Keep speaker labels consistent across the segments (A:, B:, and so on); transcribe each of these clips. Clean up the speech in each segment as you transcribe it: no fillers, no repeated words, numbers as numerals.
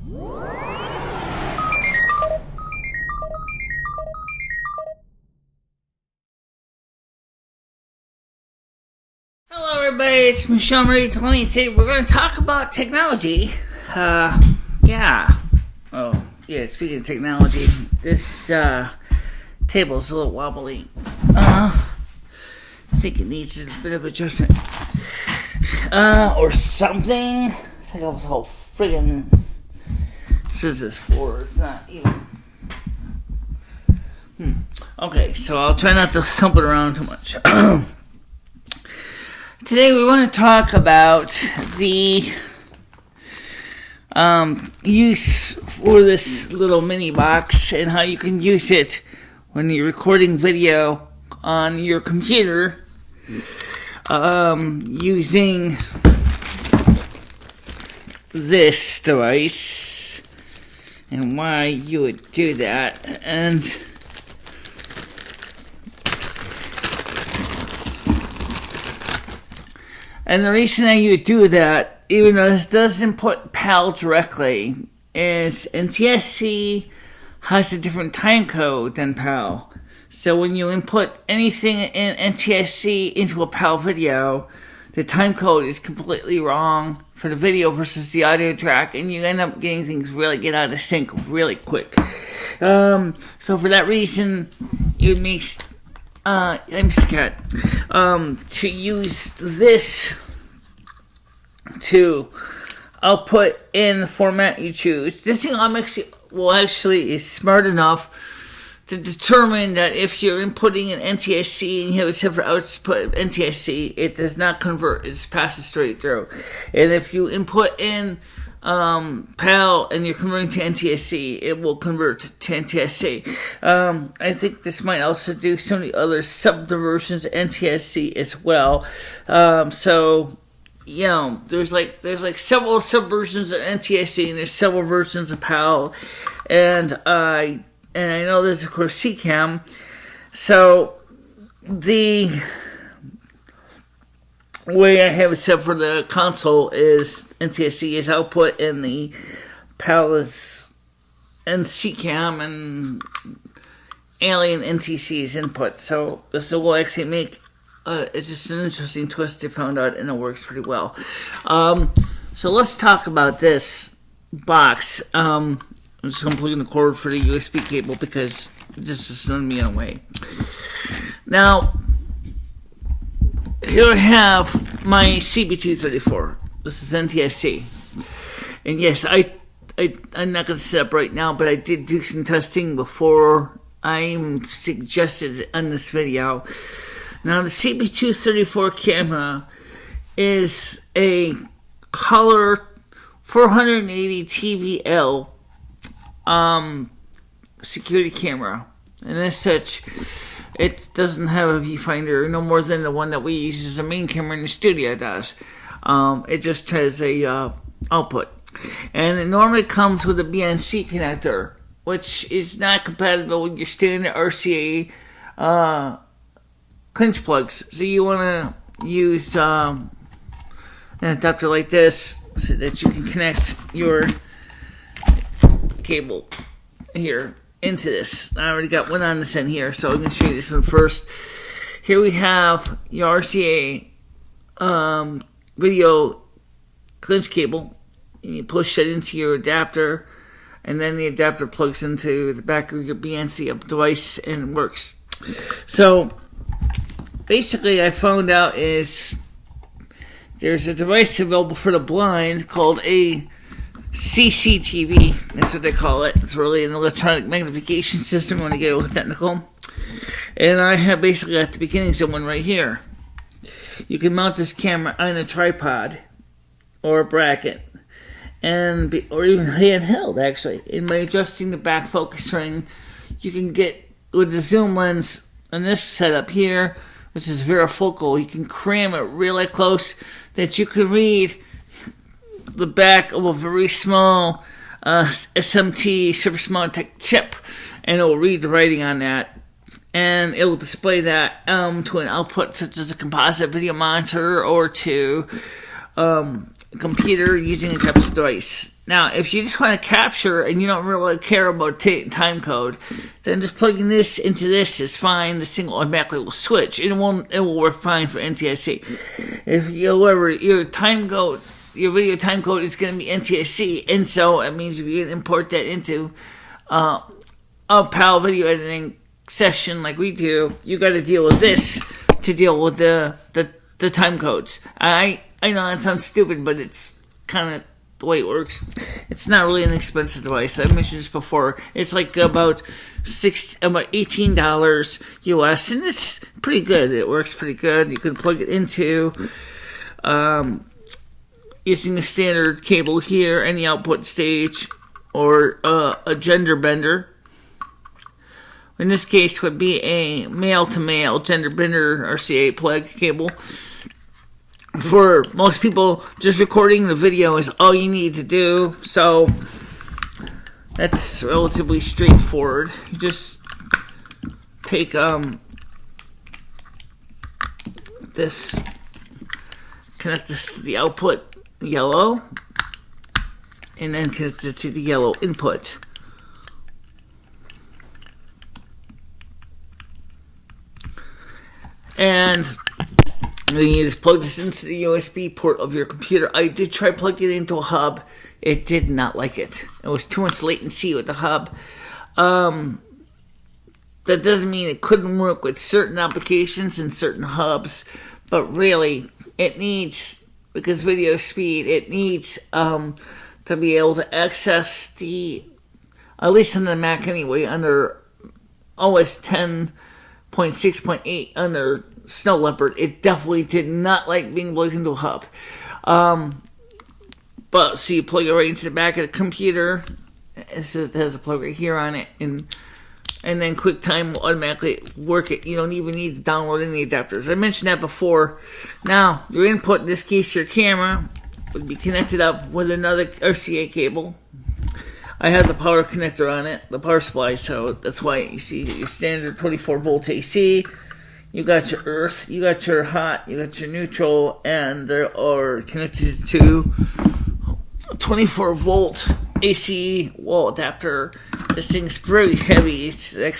A: Hello everybody, it's MicheleMarieDalene. Today we're going to talk about technology. Speaking of technology, this table's a little wobbly. I think it needs a bit of adjustment. Or something. It's like I was whole friggin' scissors for. It's not even. Okay, so I'll try not to thump it around too much. Today we want to talk about the use for this little mini box and how you can use it when you're recording video on your computer using this device and why you would do that. And the reason that you do that, even though this does input PAL directly, is NTSC has a different time code than PAL. So when you input anything in NTSC into a PAL video, the time code is completely wrong for the video versus the audio track, and you end up getting things really get out of sync really quick. So for that reason, it makes to use this to output in the format you choose. This thing actually is smart enough to determine that if you're inputting an NTSC and you have a separate output NTSC, it does not convert, it just passes straight through. And if you input in PAL and you're converting to NTSC, it will convert to NTSC. I think this might also do some of the other subdiversions of NTSC as well. So there's like several subversions of NTSC and there's several versions of PAL, and I know there's of course CCAM. So the way I have it set for the console is NTSC is output and the PAL is and CCAM and Alien NTC is input. So this will actually make it's just an interesting twist I found out, and it works pretty well. So let's talk about this box. I'm just going to plug in the cord for the USB cable because this is going to be in a way. Now, here I have my CB234. This is NTSC. And yes, I'm not going to set up right now, but I did do some testing before I'm suggested on this video. Now, the CB234 camera is a color 480 TVL security camera. And as such, it doesn't have a viewfinder, no more than the one that we use as a main camera in the studio does. It just has a output. And it normally comes with a BNC connector, which is not compatible with your standard RCA clinch plugs. So you want to use an adapter like this so that you can connect your cable here into this. I already got one on this end here, so I'm going to show you this one first. Here we have your RCA video clinch cable, and you push that into your adapter, and then the adapter plugs into the back of your BNC device and works. So basically, I found out is there's a device available for the blind called a CCTV. That's what they call it. It's really an electronic magnification system when you get a little technical. And I have basically at the beginnings of one right here. You can mount this camera on a tripod or a bracket, or even handheld actually. And by adjusting the back focus ring, you can get with the zoom lens on this setup here, which is varifocal, you can cram it really close that you can read the back of a very small SMT super small tech chip, and it will read the writing on that, and it will display that to an output such as a composite video monitor or to computer using a capture device. Now, if you just want to capture and you don't really care about time code, then just plugging this into this is fine. The thing automatically will switch. It will work fine for NTSC. If however your video time code is going to be NTSC, and so it means if you import that into a PAL video editing session like we do, you got to deal with this to deal with the time codes. I know that sounds stupid, but it's kind of the way it works. It's not really an expensive device. I mentioned this before. It's like about $18 US, and it's pretty good. It works pretty good. You can plug it into using the standard cable here, any output stage, or a gender bender. In this case, would be a male-to-male gender bender RCA plug cable. For most people, just recording the video is all you need to do, so that's relatively straightforward. You just take this, connect this to the output yellow, and then connect it to the yellow input. And you just plug this into the USB port of your computer. I did try plugging it into a hub. It did not like it. It was too much latency with the hub. That doesn't mean it couldn't work with certain applications and certain hubs, but really, it needs, because video speed, it needs to be able to access at least on the Mac anyway, under OS 10.6.8 under Snow Leopard, it definitely did not like being plugged into a hub. But so you plug it right into the back of the computer. It has a plug right here on it, and then QuickTime will automatically work it. You don't even need to download any adapters. I mentioned that before. Now, your input, in this case your camera, would be connected up with another RCA cable. I have the power connector on it, the power supply, so that's why you see your standard 24 volt AC. You got your earth, you got your hot, you got your neutral, and they are connected to a 24 volt AC wall adapter. This thing's very heavy. It's a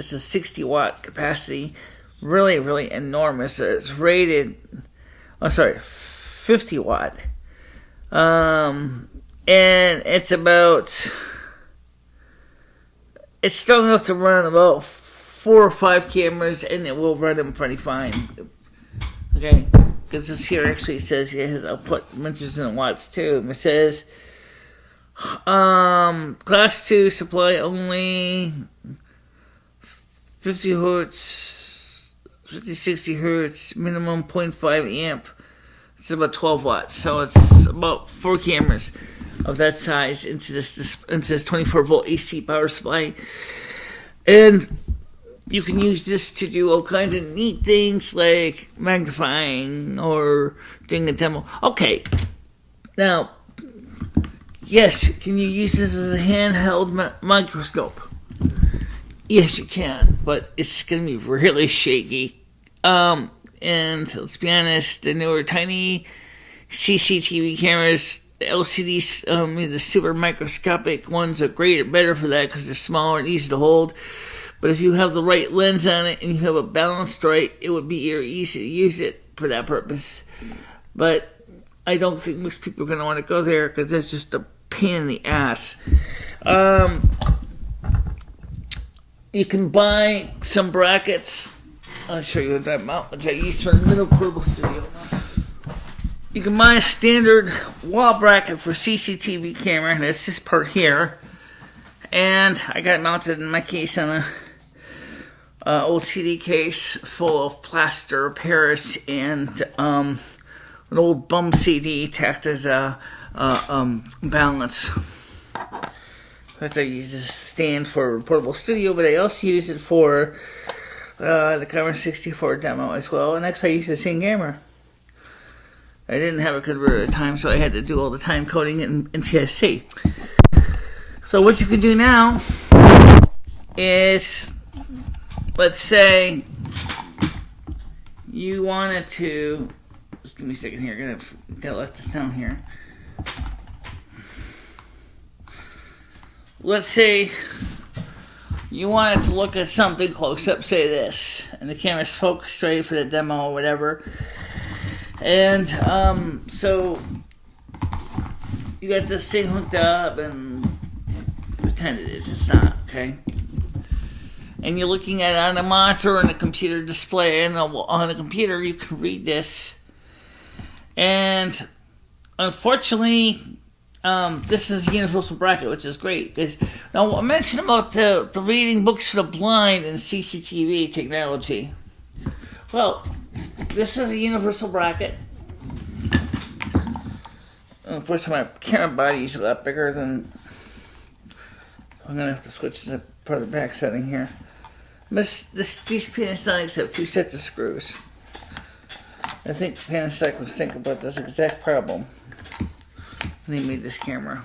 A: 60 watt capacity. Really, really enormous. It's rated, 50 watt. And it's strong enough to run about 4 or 5 cameras, and it will run them pretty fine. Okay, because this here actually says his output mentions in watts too. It says class 2 supply only 50 hertz, 60 hertz, minimum 0.5 amp. It's about 12 watts, so it's about 4 cameras of that size into this 24 volt AC power supply, and you can use this to do all kinds of neat things like magnifying or doing a demo. Okay, now, yes, can you use this as a handheld microscope? Yes, you can, but it's going to be really shaky. And let's be honest, the newer tiny CCTV cameras, the LCDs, the super microscopic ones are better for that because they're smaller and easy to hold. But if you have the right lens on it and you have it balanced right, it would be very easy to use it for that purpose. But I don't think most people are going to want to go there because that's just a pain in the ass. You can buy some brackets. I'll show you what I'm out, which I use for the middle portable studio. You can buy a standard wall bracket for CCTV camera, and it's this part here. And I got it mounted in my case on a old CD case full of plaster Paris and an old bum CD tacked as a balance. I use this stand for portable studio, but I also use it for the Camera 64 demo as well. And actually I use the same camera. I didn't have a converter at the time, so I had to do all the time coding in NTSC. So what you can do now is, let's say you wanted to, just give me a second here, gotta let this down here. let's say you wanted to look at something close up, say this, and the camera's focused ready for the demo or whatever. And so you got this thing hooked up, and pretend it is, it's not, okay? And you're looking at it on a monitor and a computer display, and on a computer you can read this. And unfortunately, this is a universal bracket, which is great. Because now I mentioned about the reading books for the blind and CCTV technology. Well, this is a universal bracket. Unfortunately, my camera body is a lot bigger than. I'm gonna have to switch to part of the back setting here. These Panasonics have 2 sets of screws. I think Panasonic was thinking about this exact problem when they made this camera.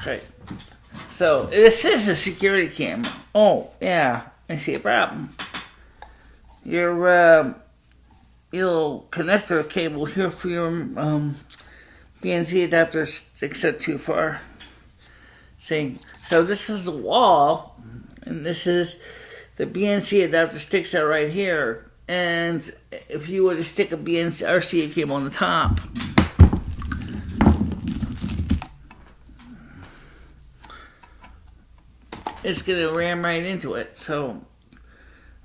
A: Okay, so this is a security camera. Oh, yeah, I see a problem. Your little connector cable here for your BNC adapter sticks out too far. See, so this is the wall, and this is the BNC adapter sticks out right here. And if you were to stick a BNC RCA cable on the top, it's going to ram right into it, so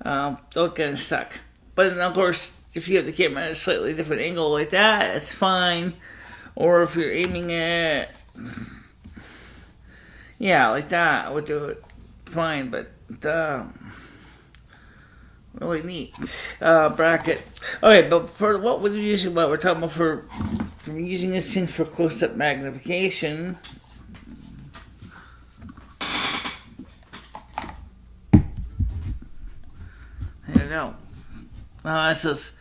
A: don't get stuck. But then, of course, if you have the camera at a slightly different angle like that, it's fine. Or if you're aiming at, yeah, like that, I would do it fine. But really neat bracket. Okay, but for what we're using, what we're talking about for using this thing for close-up magnification. Go. It says,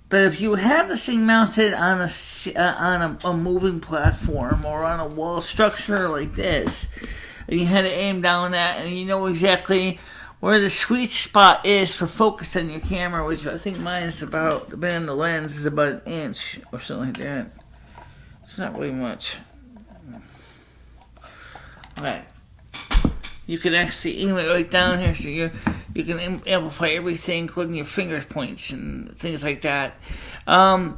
A: but if you have this thing mounted on a moving platform or on a wall structure like this, and you had to aim down that, and you know exactly where the sweet spot is for focus on your camera, which I think mine is about, depending on the lens, is about 1 inch or something like that. It's not really much. Alright. You can actually aim it right down here, so you can amplify everything, including your finger points and things like that.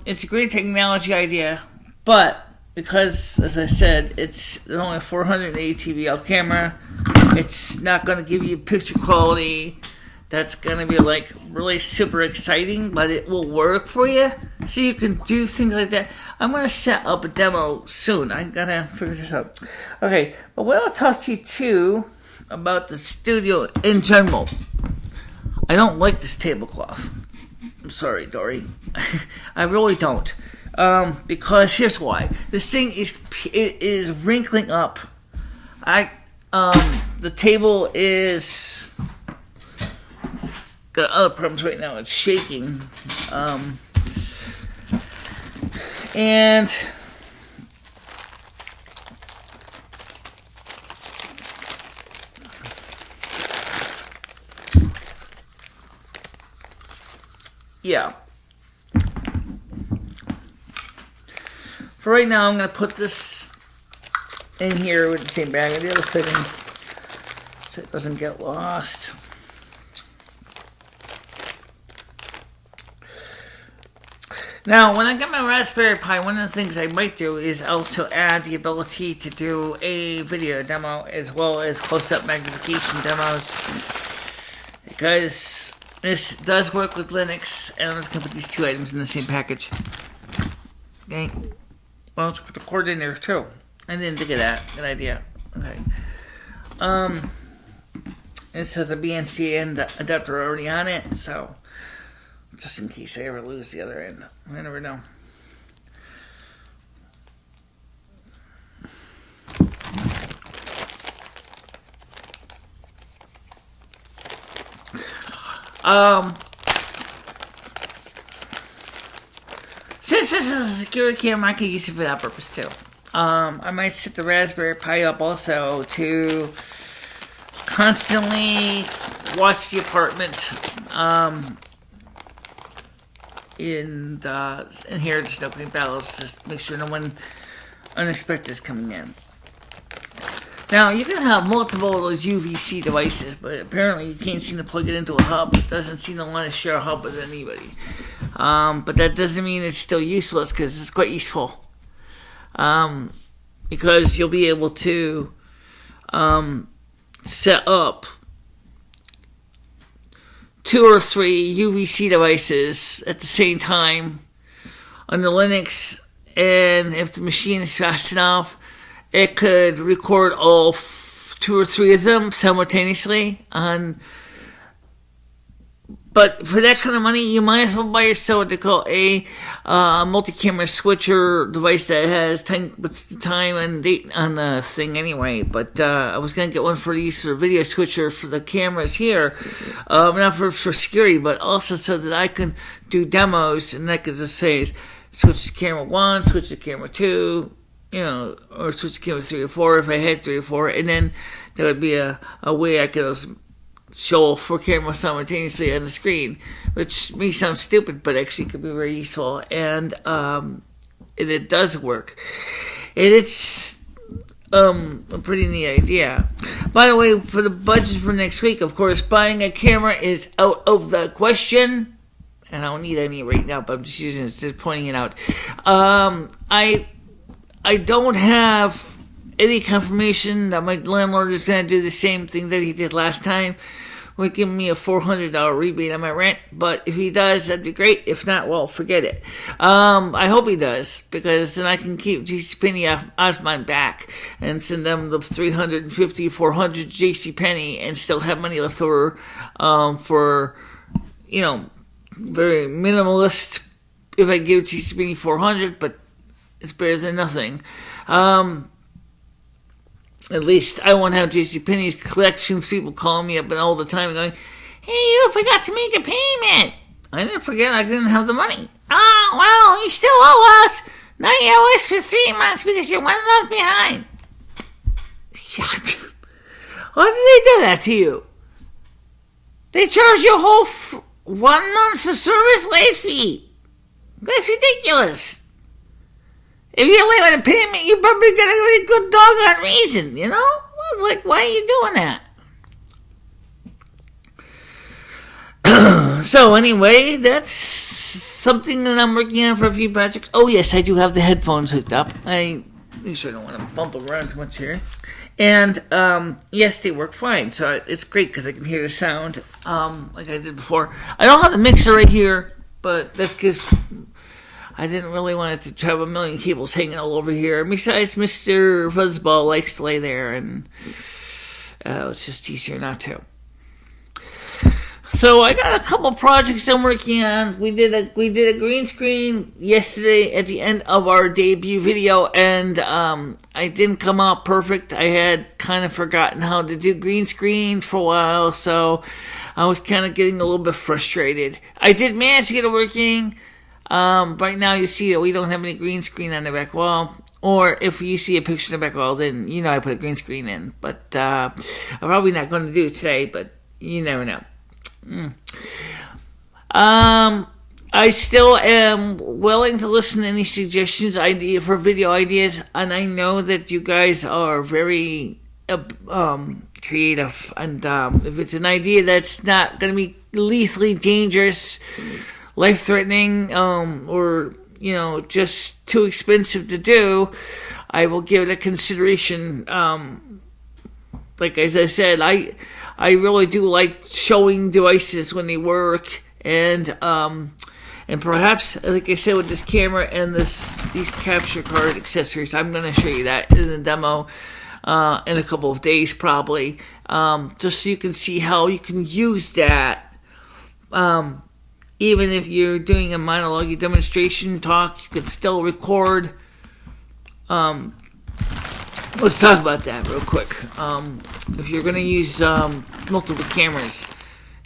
A: It's a great technology idea, but because, as I said, it's only a 480 TVL camera, it's not going to give you picture quality that's going to be like really super exciting, but it will work for you, so you can do things like that. I'm going to set up a demo soon. I got to figure this out. Okay, but what I'll talk to you too about the studio in general. I don't like this tablecloth. I'm sorry, Dory. I really don't. Because here's why. This thing is wrinkling up. The table is got other problems right now. It's shaking. And yeah. For right now, I'm going to put this in here with the same bag and the other fitting so it doesn't get lost. Now, when I get my Raspberry Pi, one of the things I might do is also add the ability to do a video demo as well as close-up magnification demos, because this does work with Linux, and I'm just going to put these 2 items in the same package. Okay. Well, let's put the cord in there too. I didn't think of that. Good idea. Okay. This has a BNC end adapter already on it, so just in case I ever lose the other end. I never know. Since this is a security camera, I can use it for that purpose too. I might set the Raspberry Pi up also to constantly watch the apartment. And here there's no clean bells, just make sure no one unexpected is coming in. Now, you can have multiple of those UVC devices, but apparently you can't seem to plug it into a hub. It doesn't seem to want to share a hub with anybody. But that doesn't mean it's still useless, because it's quite useful. Because you'll be able to set up 2 or 3 UVC devices at the same time on the Linux, and if the machine is fast enough, it could record all 2 or 3 of them simultaneously. But for that kind of money, you might as well buy yourself what they call a multi-camera switcher device that has time and date on the thing anyway. But I was going to get one for the use of a video switcher for the cameras here. Not for security, but also so that I can do demos. And that could just say, switch to camera 1, switch to camera 2, or switch to camera 3 or 4 if I had 3 or 4. And then there would be a way I could show 4 cameras simultaneously on the screen, which may sound stupid, but actually could be very useful, and it does work. It's a pretty neat idea. By the way, for the budget for next week, of course, buying a camera is out of the question, and I don't need any right now, but I'm just using it, just pointing it out. I don't have any confirmation that my landlord is going to do the same thing that he did last time, with giving me a $400 rebate on my rent. But if he does, that'd be great. If not, well, forget it. I hope he does, because then I can keep JCPenney off my back and send them the $350, $400 JCPenney and still have money left over for, very minimalist if I give JCPenney $400, but it's better than nothing. At least I won't have JCPenney's collections people calling me up and all the time going, "Hey, you forgot to make a payment." I didn't forget, I didn't have the money. "Oh, well, you still owe us. Now you owe us for 3 months because you're 1 month behind." Why did they do that to you? They charge you a whole 1 month's of service late fee. That's ridiculous. If you're late on a payment, you probably got a really good doggone reason, I was like, why are you doing that? So anyway, that's something that I'm working on for a few projects. Oh yes, I do have the headphones hooked up. I make sure I don't want to bump around too much here. And yes, they work fine. So it's great because I can hear the sound like I did before. I don't have the mixer right here, but that's because I didn't really want it to have a million cables hanging all over here. Besides, Mr. Fuzzball likes to lay there, and it's just easier not to. So I got a couple projects I'm working on. We did a green screen yesterday at the end of our debut video, and I didn't come out perfect. I had kind of forgotten how to do green screen for a while, so I was kind of getting a little bit frustrated. I did manage to get it working. Right now you see that we don't have any green screen on the back wall, or if you see a picture in the back wall, then I put a green screen in, but I'm probably not going to do it today, but you never know. I still am willing to listen to any suggestions, for video ideas, and I know that you guys are very creative, and if it's an idea that's not going to be lethally dangerous, life-threatening, or just too expensive to do, I will give it a consideration. Like as I said, I really do like showing devices when they work, and perhaps, like I said, with this camera and these capture card accessories, I'm going to show you that in a demo in a couple of days probably, just so you can see how you can use that. Even if you're doing a monologue, a demonstration talk, you can still record. Let's talk about that real quick. If you're going to use multiple cameras,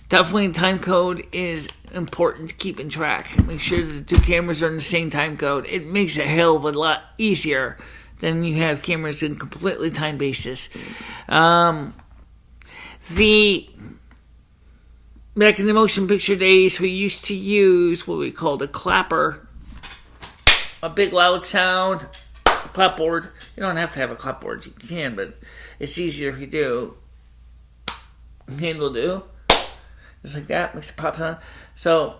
A: definitely timecode is important to keep in track. Make sure that the two cameras are in the same time code. It makes it a hell of a lot easier than you have cameras in completely time basis. Back in the motion picture days, we used to use what we called a clapper, a big loud sound, a clapboard. You don't have to have a clapboard, you can, but it's easier if you do. Hand will do. Just like that, makes it pop sound. So,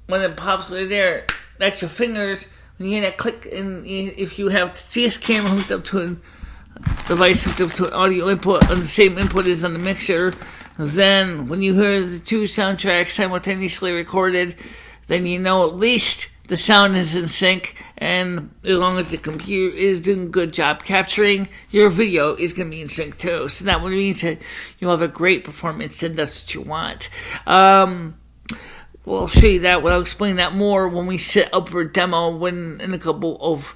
A: when it pops right there, that's your fingers. When you hear that click, and if you have CS camera hooked up to a device hooked up to an audio input, and the same input is on the mixer, then when you hear the two soundtracks simultaneously recorded, then you know at least the sound is in sync, and as long as the computer is doing a good job capturing, your video is going to be in sync too. So that means that you'll have a great performance, and that's what you want. Well, I'll show you that. I'll explain that more when we set up for a demo in a couple of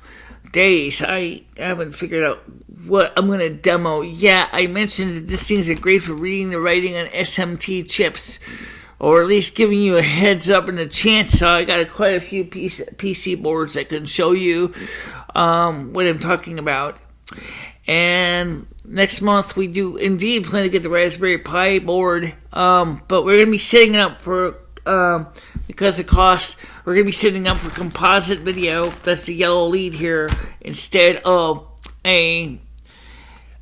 A: days. I haven't figured out what I'm going to demo yet. I mentioned that this things are great for reading and writing on SMT chips, or at least giving you a heads up and a chance. So I got quite a few PC boards that can show you what I'm talking about. And next month we do indeed plan to get the Raspberry Pi board, but we're going to be setting it up for, because of cost, we're going to be setting up for composite video. That's the yellow lead here, instead of a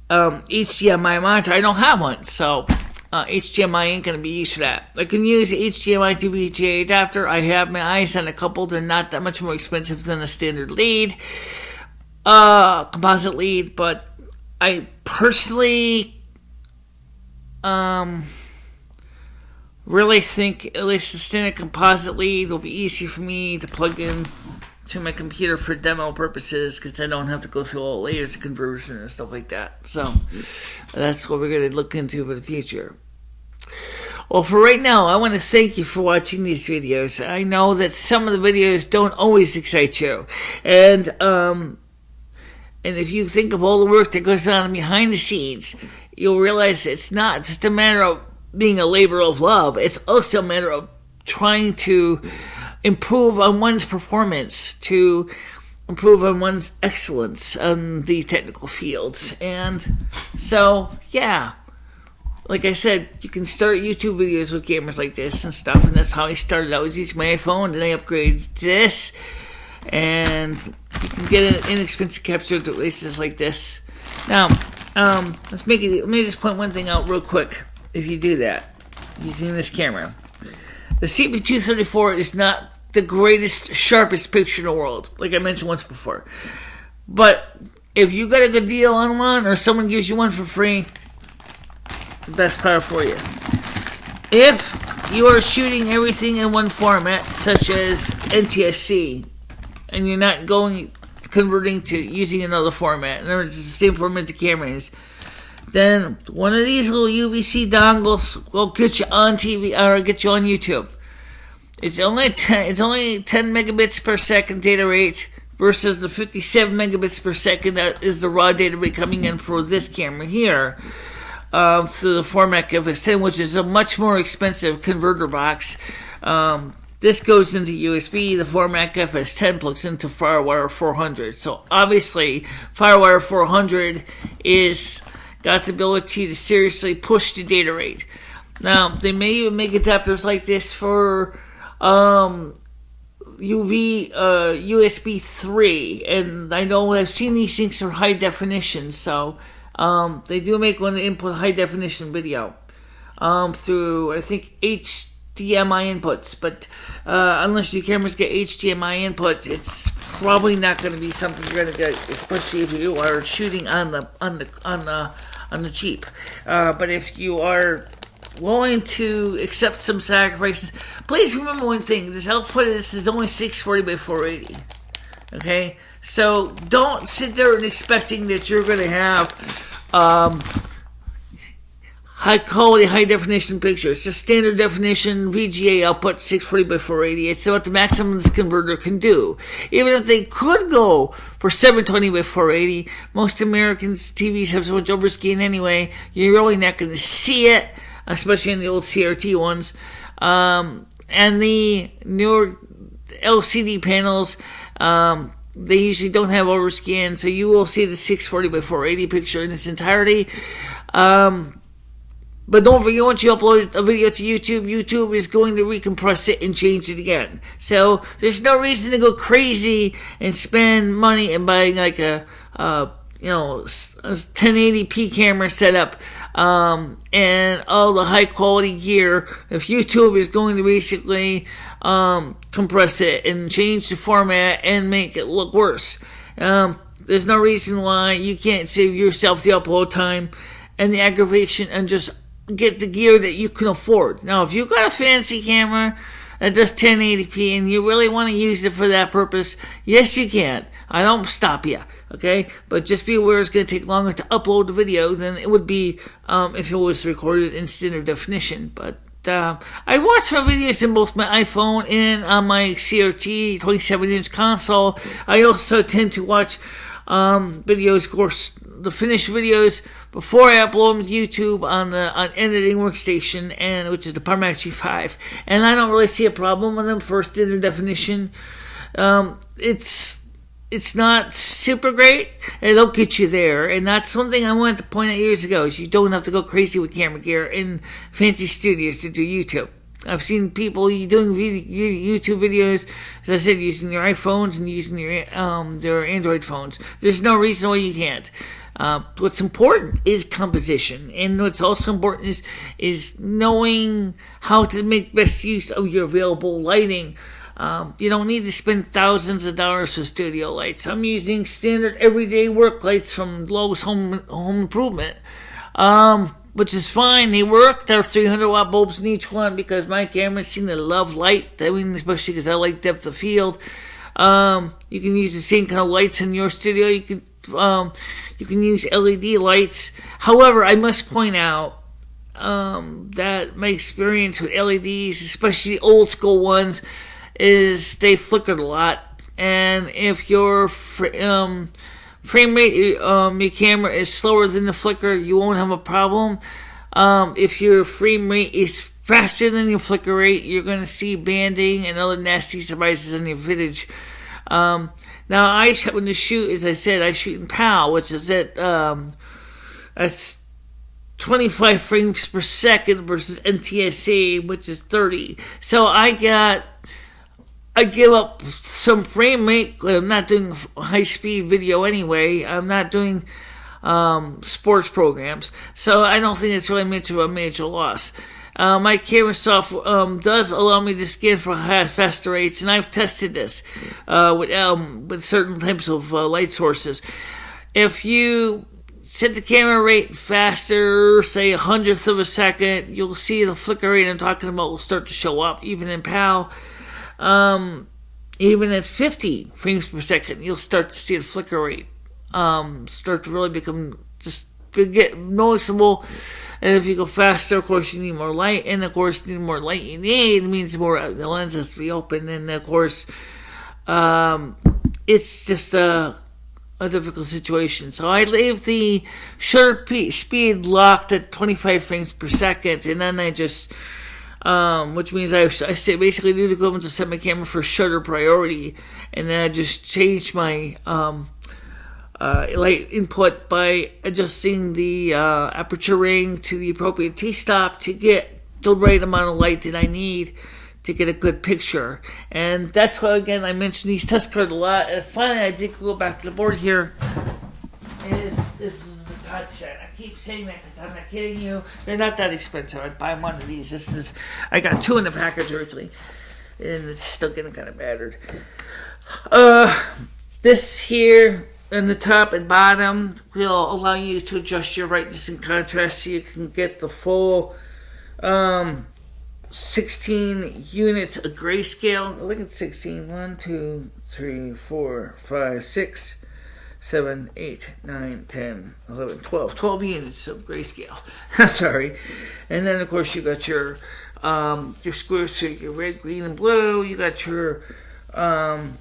A: HDMI monitor. I don't have one, so HDMI ain't going to be used for that. I can use the HDMI to VGA adapter. I have my eyes on a couple. They're not that much more expensive than a standard lead, composite lead, but I personally really think at least the standard composite lead will be easy for me to plug in to my computer for demo purposes, because I don't have to go through all layers of conversion and stuff like that. So that's what we're going to look into for the future. Well, for right now, I want to thank you for watching these videos. I know that some of the videos don't always excite you, and if you think of all the work that goes on behind the scenes, you'll realize it's not just a matter of being a labor of love. It's also a matter of trying to improve on one's performance, to improve on one's excellence in the technical fields. And so, yeah, like I said, you can start YouTube videos with cameras like this and stuff, and that's how I started. I was using my iPhone, then I upgraded to this, and you can get an inexpensive capture devices like this. Now, let me just point one thing out real quick. If you do that using this camera, the CP234 is not the greatest, sharpest picture in the world, like I mentioned once before. But if you got a good deal on one, or someone gives you one for free, it's the best power for you. If you are shooting everything in one format, such as NTSC, and you're not converting to using another format, in other words, it's the same format the camera is, then one of these little UVC dongles will get you on TV, or get you on YouTube. It's only 10 megabits per second data rate versus the 57 megabits per second that is the raw data rate coming in for this camera here, through the Formac FS10, which is a much more expensive converter box. This goes into USB. The Formac FS10 plugs into FireWire 400. So obviously, FireWire 400 is got the ability to seriously push the data rate. Now, they may even make adapters like this for USB 3, and I know I've seen these things for high definition, so they do make one to input high definition video through, I think, HDMI inputs, but unless your cameras get HDMI inputs, it's probably not going to be something you're going to get, especially if you are shooting on the cheap. But if you are willing to accept some sacrifices, please remember one thing: this output is only 640 by 480. Okay, so don't sit there and expecting that you're going to have high quality, high definition picture. It's just standard definition VGA output 640 by 480. It's what the maximum this converter can do. Even if they could go for 720 by 480, most Americans' TVs have so much overscan anyway, you're really not going to see it, especially in the old CRT ones. and the newer LCD panels, they usually don't have overscan, so you will see the 640 by 480 picture in its entirety. But don't forget, once you upload a video to YouTube, YouTube is going to recompress it and change it again. So there's no reason to go crazy and spend money and buying like a 1080p camera setup, and all the high quality gear. If YouTube is going to basically compress it and change the format and make it look worse, there's no reason why you can't save yourself the upload time and the aggravation and just get the gear that you can afford. Now, if you've got a fancy camera that does 1080p and you really want to use it for that purpose, yes, you can. I don't stop you, okay? But just be aware it's going to take longer to upload the video than it would be if it was recorded in standard definition. But I watch my videos in both my iPhone and on my CRT 27-inch console. I also tend to watch videos, of course, the finished videos before I upload them to YouTube on editing workstation, and which is the Power Mac G5, and I don't really see a problem with them for standard definition. It's not super great, and it'll get you there, and that's one thing I wanted to point out years ago, is you don't have to go crazy with camera gear in fancy studios to do YouTube. I've seen people doing YouTube videos, as I said, using their iPhones and using their Android phones. There's no reason why you can't. What's important is composition, and what's also important is knowing how to make best use of your available lighting. You don't need to spend thousands of dollars for studio lights. I'm using standard everyday work lights from Lowe's Home Improvement, which is fine. They work. There are 300-watt bulbs in each one because my cameras seem to love light. I mean, especially because I like depth of field. You can use the same kind of lights in your studio. You can use LED lights. However, I must point out that my experience with LEDs, especially old school ones, is they flickered a lot. And if your frame rate, your camera is slower than the flicker, you won't have a problem. If your frame rate is faster than your flicker rate, you're going to see banding and other nasty surprises on your footage. Now, I happen to shoot, as I said, I shoot in PAL, which is at that's 25 frames per second versus NTSC, which is 30. So I give up some frame rate. I'm not doing high-speed video anyway. I'm not doing sports programs. So I don't think it's really much of a major loss. My camera software does allow me to scan for faster rates, and I've tested this with certain types of light sources. If you set the camera rate faster, say 100th of a second, you'll see the flicker rate I'm talking about will start to show up, even in PAL. Even at 50 frames per second, you'll start to see the flicker rate start to really get noticeable. And if you go faster, of course, you need more light. And, of course, the more light you need, it means the lens has to be open. And, of course, it's just a difficult situation. So I leave the shutter speed locked at 25 frames per second. And then I just, which means I basically do the equivalent to set my camera for shutter priority. And then I just change my light input by adjusting the aperture ring to the appropriate t-stop to get the right amount of light that I need to get a good picture. And that's why, again, I mentioned these test cards a lot. And finally, I did go back to the board here. This is a godsend. I keep saying that because I'm not kidding you. They're not that expensive. I'd buy one of these. I got two in the package originally, and it's still getting kind of battered. This here, in the top and bottom, will allow you to adjust your brightness and contrast so you can get the full 16 units of grayscale. Look at 16. 1, 2, 3, 4, 5, 6, 7, 8, 9, 10, 11, 12. 12 units of grayscale. Sorry. And then, of course, you got your squares, so your red, green, and blue. You got your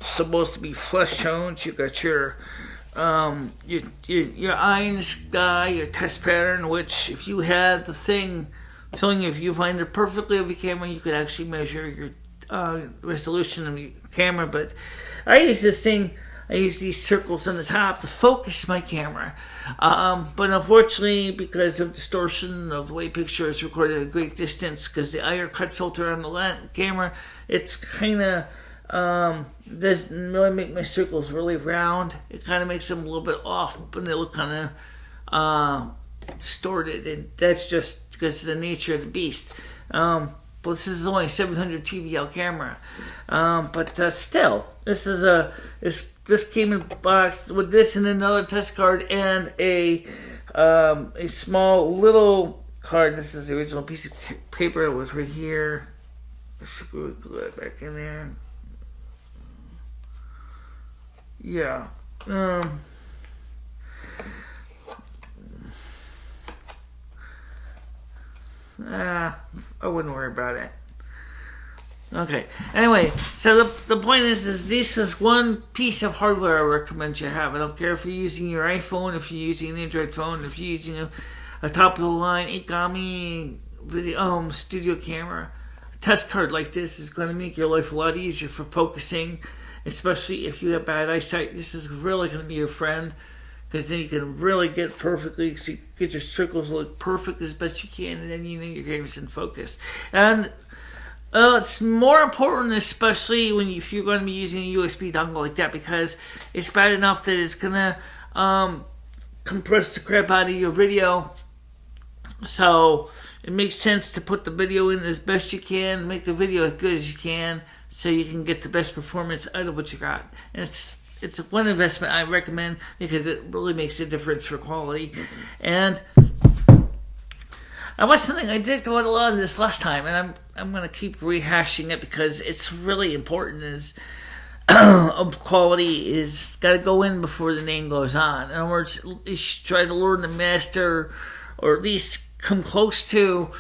A: supposed to be flesh tones. You got your eye in the sky, your test pattern, which if you had the thing I'm telling you, if you find the perfectly of your camera, you could actually measure your resolution of your camera. But I use this thing. I use these circles on the top to focus my camera. But unfortunately, because of distortion of the way picture is recorded at a great distance, because the IR cut filter on the camera, it's kind of doesn't really make my circles really round. It kind of makes them a little bit off, and they look kind of distorted, and that's just because of the nature of the beast. But this is only a 700 TVL camera. But still, this came in a box with this and another test card and a small little card. This is the original piece of paper. It was right here. Screw that back in there. Yeah. I wouldn't worry about it. Okay. Anyway, so the point is this is one piece of hardware I recommend you have. I don't care if you're using your iPhone, if you're using an Android phone, if you're using a top of the line Ikami video studio camera. A test card like this is going to make your life a lot easier for focusing, especially if you have bad eyesight. This is really going to be your friend, because then you can really get perfectly, so you get your circles look perfect as best you can, and then you know your camera's in focus. And it's more important, especially if you're going to be using a USB dongle like that, because it's bad enough that it's going to compress the crap out of your video. So it makes sense to put the video in as best you can, make the video as good as you can, so you can get the best performance out of what you got. And it's one investment I recommend, because it really makes a difference for quality. And was something I did about a lot of this last time, and I'm going to keep rehashing it because it's really important. Is quality is got to go in before the name goes on. In other words, you should try to learn to master, or at least come close to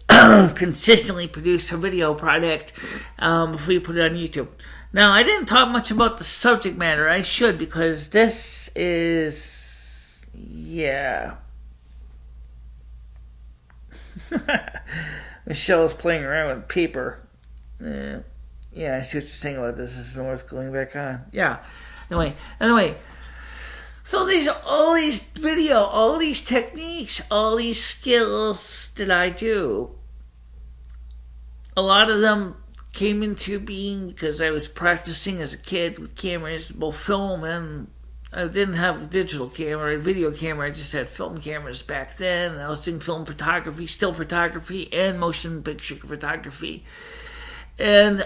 A: consistently produce a video product before you put it on YouTube. Now, I didn't talk much about the subject matter. I should, because this is, Michelle's playing around with paper. I see what you're saying about this. This isn't worth going back on. Yeah. Anyway. So all these techniques, all these skills that I do, a lot of them came into being because I was practicing as a kid with cameras, both film, and I didn't have a digital camera, a video camera. I just had film cameras back then, and I was doing film photography, still photography, and motion picture photography. And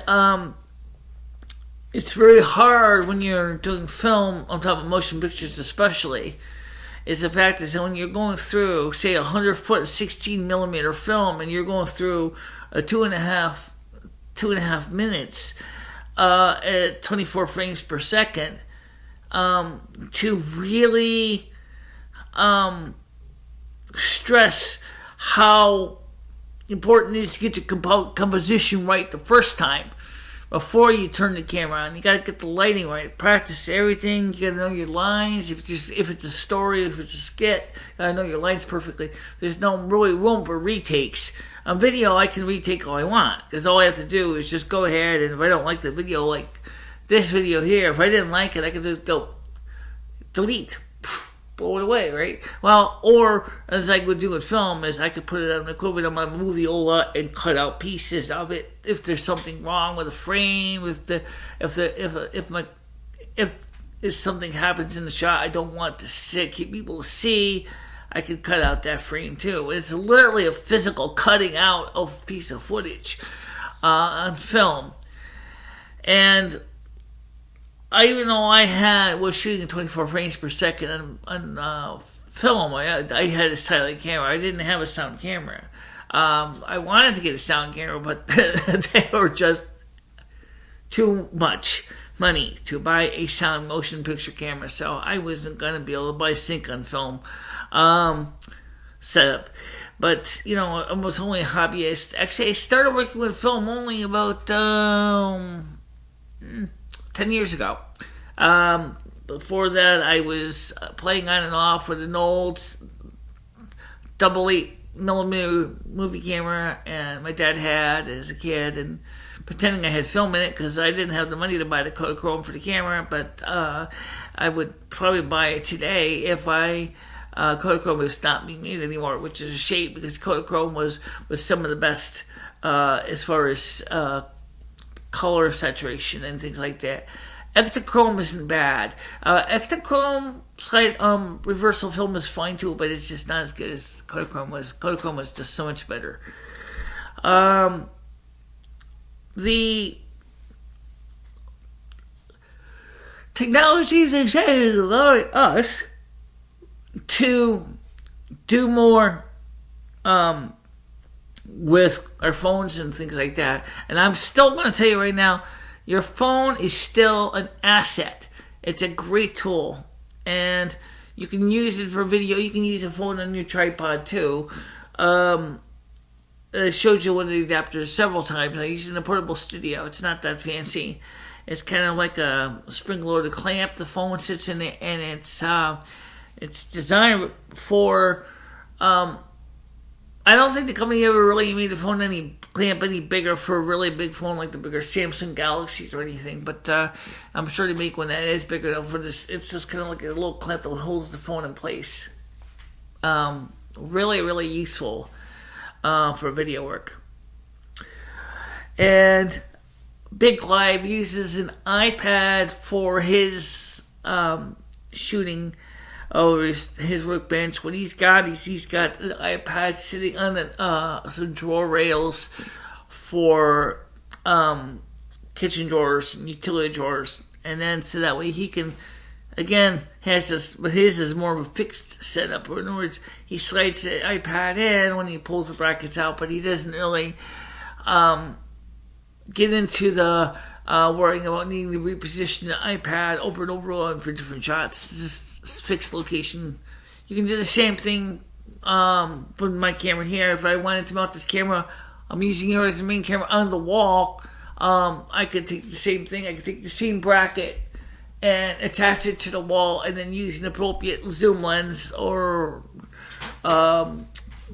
A: it's very hard when you're doing film, on top of motion pictures especially. It's the fact is that when you're going through, say, 100-foot 16mm film, and you're going through a two and a half minutes at 24 frames per second, to really stress how important it is to get your composition right the first time before you turn the camera on. You got to get the lighting right, practice everything. You got to know your lines. If it's a story, if it's a skit, you got to know your lines perfectly. There's no really room for retakes. On video, I can retake all I want, because all I have to do is just go ahead, and if I don't like the video, like this video here, if I didn't like it, I could just go delete, blow it away, right? Well, or as I would do with film, is I could put it on the equivalent of my moviola and cut out pieces of it if there's something wrong with the frame, if something happens in the shot I don't want to keep people to see, I can cut out that frame too. It's literally a physical cutting out of a piece of footage on film. And even though I was shooting at 24 frames per second on film, I had a silent camera. I didn't have a sound camera. I wanted to get a sound camera, but they were just too much money to buy a sound motion picture camera, so I wasn't going to be able to buy sync on film setup. But, I was only a hobbyist. Actually, I started working with film only about 10 years ago. Before that, I was playing on and off with an old 8 millimeter movie camera, and my dad had as a kid, and pretending I had film in it because I didn't have the money to buy the Kodachrome for the camera, but I would probably buy it today if Kodachrome was not being made anymore, which is a shame because Kodachrome was some of the best as far as color saturation and things like that. Ektachrome isn't bad. Ektachrome slight reversal film is fine too, but it's just not as good as Kodachrome was. Kodachrome was just so much better. The technology is excited to allow us to do more with our phones and things like that. And I'm still going to tell you right now, your phone is still an asset. It's a great tool. And you can use it for video. You can use a phone on your tripod too. I showed you one of the adapters several times. I use it in a portable studio. It's not that fancy. It's kind of like a spring-loaded clamp. The phone sits in it, and it's designed for. I don't think the company ever really made the phone any bigger for a really big phone like the bigger Samsung Galaxies or anything. But I'm sure they make one that is bigger for this. It's just kind of like a little clamp that holds the phone in place. Really, really useful for video work. And Big Clive uses an iPad for his shooting over his workbench. What he's got an iPad sitting on some drawer rails for kitchen drawers and utility drawers, and then so that way he can again has this, but his is more of a fixed setup. In other words, he slides the iPad in when he pulls the brackets out, but he doesn't really get into the worrying about needing to reposition the iPad over and over for different shots. Just fixed location. You can do the same thing with my camera here. If I wanted to mount this camera, I'm using it as the main camera on the wall. I could take the same thing. I could take the same bracket and attach it to the wall, and then use an appropriate zoom lens or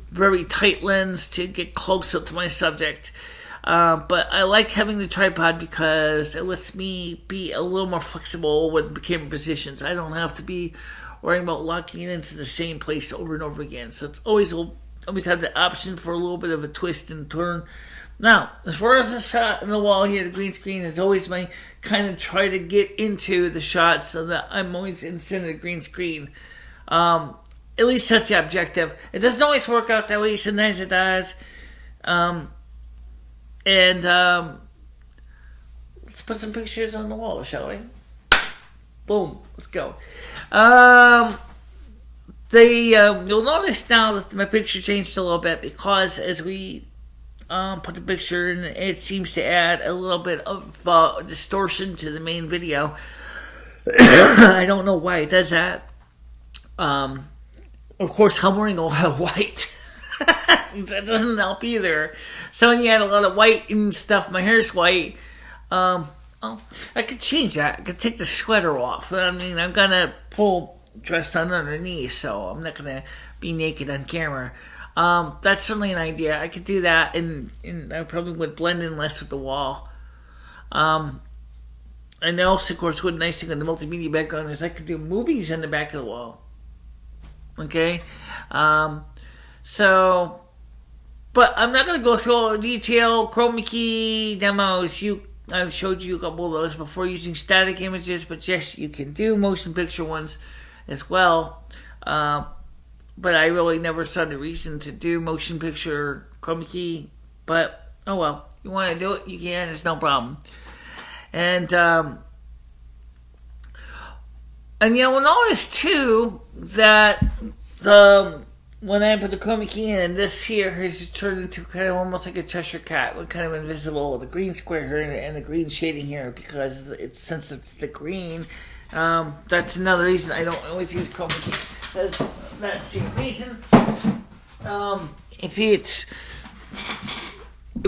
A: very tight lens to get close up to my subject. But I like having the tripod because it lets me be a little more flexible with camera positions. I don't have to be worrying about locking it into the same place over and over again. So it's always have the option for a little bit of a twist and turn. Now, as far as the shot on the wall here, the green screen is always my kind of try to get into the shot so that I'm always in the center of the green screen. At least that's the objective. It doesn't always work out that way. Sometimes it does. And let's put some pictures on the wall, shall we? Boom. Let's go. You'll notice now that my picture changed a little bit because as we put the picture in, it seems to add a little bit of distortion to the main video. I don't know why it does that. Of course, I'm wearing a lot of white. That doesn't help either. So when you add a lot of white and stuff, my hair's white. I could change that. I could take the sweater off. I mean, I'm gonna pull dressed on underneath, so I'm not gonna be naked on camera. That's certainly an idea. I could do that, and I probably would blend in less with the wall. And also, of course, what a nice thing on the multimedia background is I could do movies on the back of the wall. Okay? But I'm not going to go through all the detail chroma key demos. I've showed you a couple of those before using static images, but yes, you can do motion picture ones as well. But I really never saw the reason to do motion picture chroma key. But, oh well, you want to do it, you can, it's no problem. And we'll notice too that when I put the chroma key in, this here has turned into kind of almost like a Cheshire cat, with kind of invisible, the green square here and the green shading here, because it's since it's the green. That's another reason I don't always use chroma key. That's the reason. If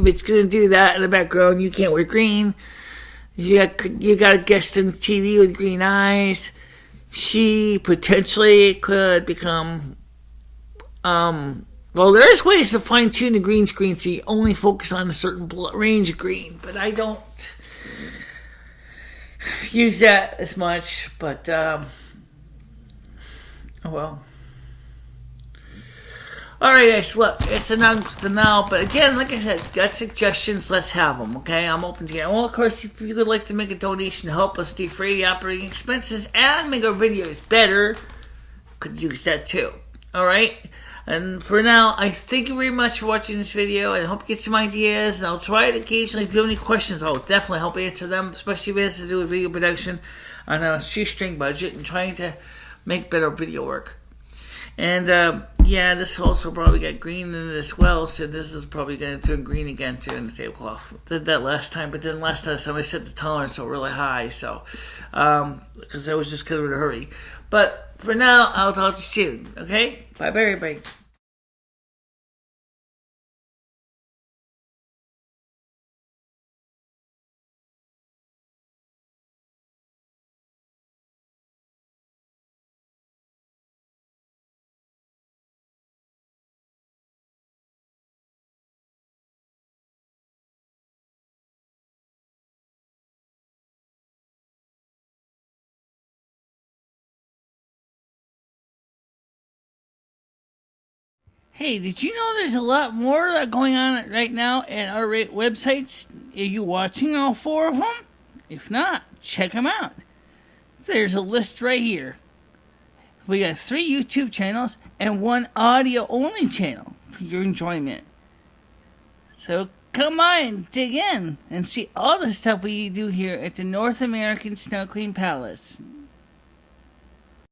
A: it's gonna do that in the background, you can't wear green. You got a guest on TV with green eyes. She potentially could become Well, there is ways to fine tune the green screen so you only focus on a certain range of green, but I don't use that as much. But oh well. Alright guys, look, it's enough for now, but again, like I said, got suggestions, let's have them, okay? I'm open to it. Well, of course, if you would like to make a donation to help us defray the operating expenses and make our videos better, could use that too, alright? And for now, I thank you very much for watching this video, and I hope you get some ideas, and I'll try it occasionally. If you have any questions, I'll definitely help answer them, especially if it has to do with video production on a shoestring budget and trying to make better video work. And yeah, this also probably got green in it as well, so this is probably going to turn green again too in the tablecloth. Did that last time, but then last time somebody set the tolerance so really high, so because I was just kind of in a hurry. But for now, I'll talk to you soon. Okay, bye, everybody. Hey, did you know there's a lot more going on right now at our websites? Are you watching all 4 of them? If not, check them out. There's a list right here. We got 3 YouTube channels and 1 audio-only channel for your enjoyment. So come on, dig in and see all the stuff we do here at the North American Snow Queen Palace.